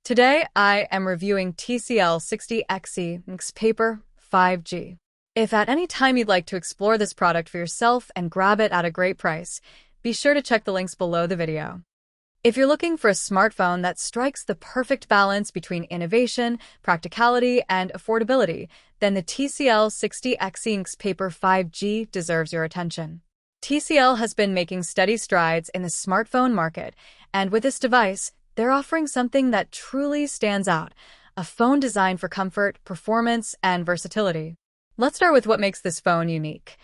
Today, I am reviewing TCL 60 XE NXTPAPER 5G. If at any time you'd like to explore this product for yourself and grab it at a great price, be sure to check the links below the video. If you're looking for a smartphone that strikes the perfect balance between innovation, practicality, and affordability, then the TCL 60 XE NXTPAPER 5G deserves your attention. TCL has been making steady strides in the smartphone market, and with this device, they're offering something that truly stands out, a phone designed for comfort, performance, and versatility. Let's start with what makes this phone unique: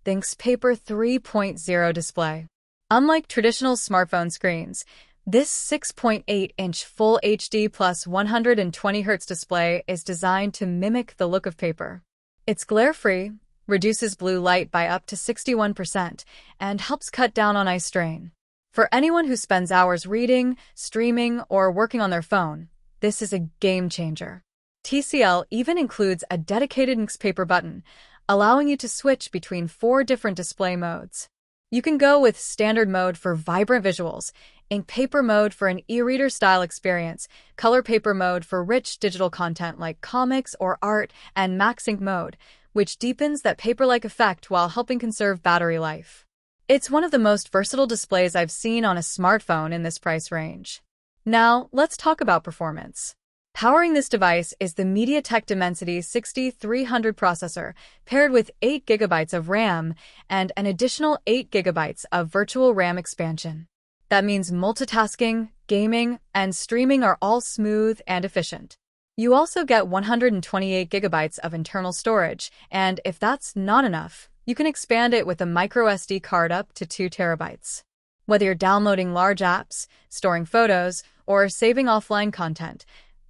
the NXTPAPER 3.0 display. Unlike traditional smartphone screens, this 6.8-inch Full HD plus 120Hz display is designed to mimic the look of paper. It's glare-free, reduces blue light by up to 61%, and helps cut down on eye strain. For anyone who spends hours reading, streaming, or working on their phone, this is a game changer. TCL even includes a dedicated NXTPAPER button, allowing you to switch between 4 different display modes. You can go with standard mode for vibrant visuals, ink paper mode for an e-reader style experience, color paper mode for rich digital content like comics or art, and max ink mode, which deepens that paper-like effect while helping conserve battery life. It's one of the most versatile displays I've seen on a smartphone in this price range. Now, let's talk about performance. Powering this device is the MediaTek Dimensity 6300 processor, paired with 8 GB of RAM and an additional 8 GB of virtual RAM expansion. That means multitasking, gaming, and streaming are all smooth and efficient. You also get 128 GB of internal storage, and if that's not enough, you can expand it with a microSD card up to 2 TB. Whether you're downloading large apps, storing photos, or saving offline content,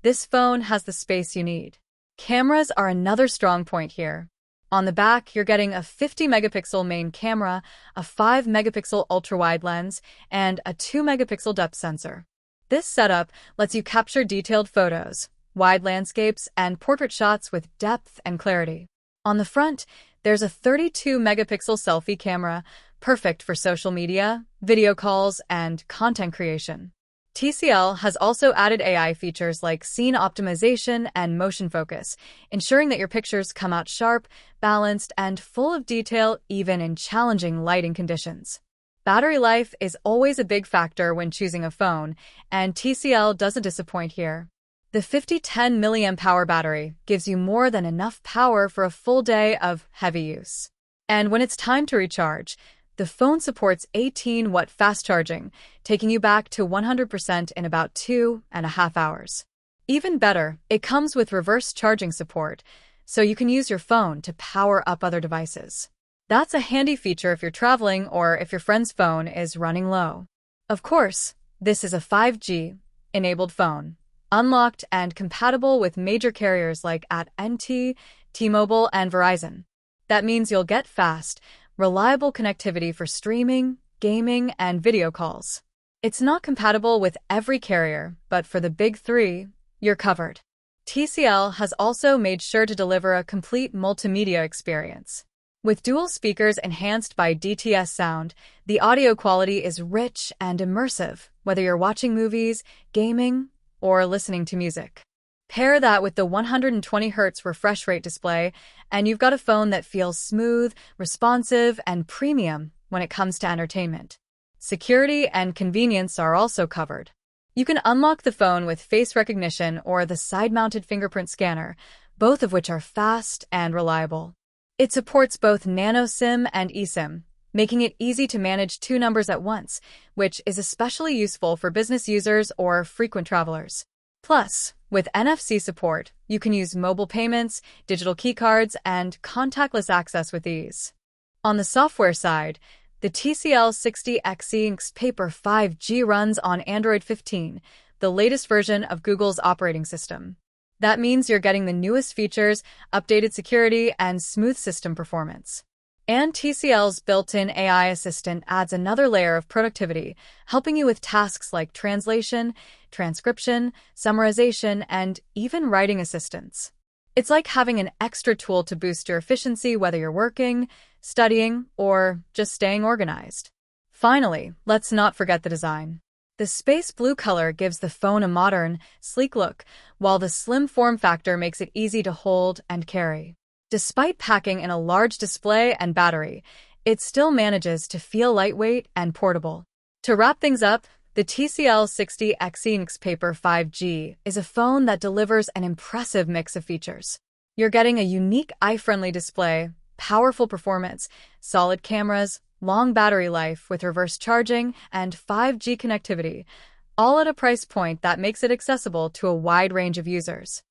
this phone has the space you need. Cameras are another strong point here. On the back, you're getting a 50-megapixel main camera, a 5-megapixel ultra-wide lens, and a 2-megapixel depth sensor. This setup lets you capture detailed photos, wide landscapes, and portrait shots with depth and clarity. On the front, there's a 32-megapixel selfie camera, perfect for social media, video calls, and content creation. TCL has also added AI features like scene optimization and motion focus, ensuring that your pictures come out sharp, balanced, and full of detail even in challenging lighting conditions. Battery life is always a big factor when choosing a phone, and TCL doesn't disappoint here. The 5010 mAh battery gives you more than enough power for a full day of heavy use. And when it's time to recharge, the phone supports 18-watt fast charging, taking you back to 100% in about 2.5 hours. Even better, it comes with reverse charging support, so you can use your phone to power up other devices. That's a handy feature if you're traveling or if your friend's phone is running low. Of course, this is a 5G-enabled phone, unlocked and compatible with major carriers like AT&T, T-Mobile, and Verizon. That means you'll get fast, reliable connectivity for streaming, gaming, and video calls. It's not compatible with every carrier, but for the big 3, you're covered. TCL has also made sure to deliver a complete multimedia experience. With dual speakers enhanced by DTS sound, the audio quality is rich and immersive, whether you're watching movies, gaming, or listening to music. Pair that with the 120Hz refresh rate display, and you've got a phone that feels smooth, responsive, and premium when it comes to entertainment. Security and convenience are also covered. You can unlock the phone with face recognition or the side-mounted fingerprint scanner, both of which are fast and reliable. It supports both nano SIM and eSIM, making it easy to manage 2 numbers at once, which is especially useful for business users or frequent travelers. Plus, with NFC support, you can use mobile payments, digital keycards, and contactless access with ease. On the software side, the TCL 60 XE NXTPAPER 5G runs on Android 15, the latest version of Google's operating system. That means you're getting the newest features, updated security, and smooth system performance. And TCL's built-in AI assistant adds another layer of productivity, helping you with tasks like translation, transcription, summarization, and even writing assistance. It's like having an extra tool to boost your efficiency whether you're working, studying, or just staying organized. Finally, let's not forget the design. The space blue color gives the phone a modern, sleek look, while the slim form factor makes it easy to hold and carry. Despite packing in a large display and battery, it still manages to feel lightweight and portable. To wrap things up, the TCL 60 XE NXTPAPER 5G is a phone that delivers an impressive mix of features. You're getting a unique eye-friendly display, powerful performance, solid cameras, long battery life with reverse charging, and 5G connectivity, all at a price point that makes it accessible to a wide range of users.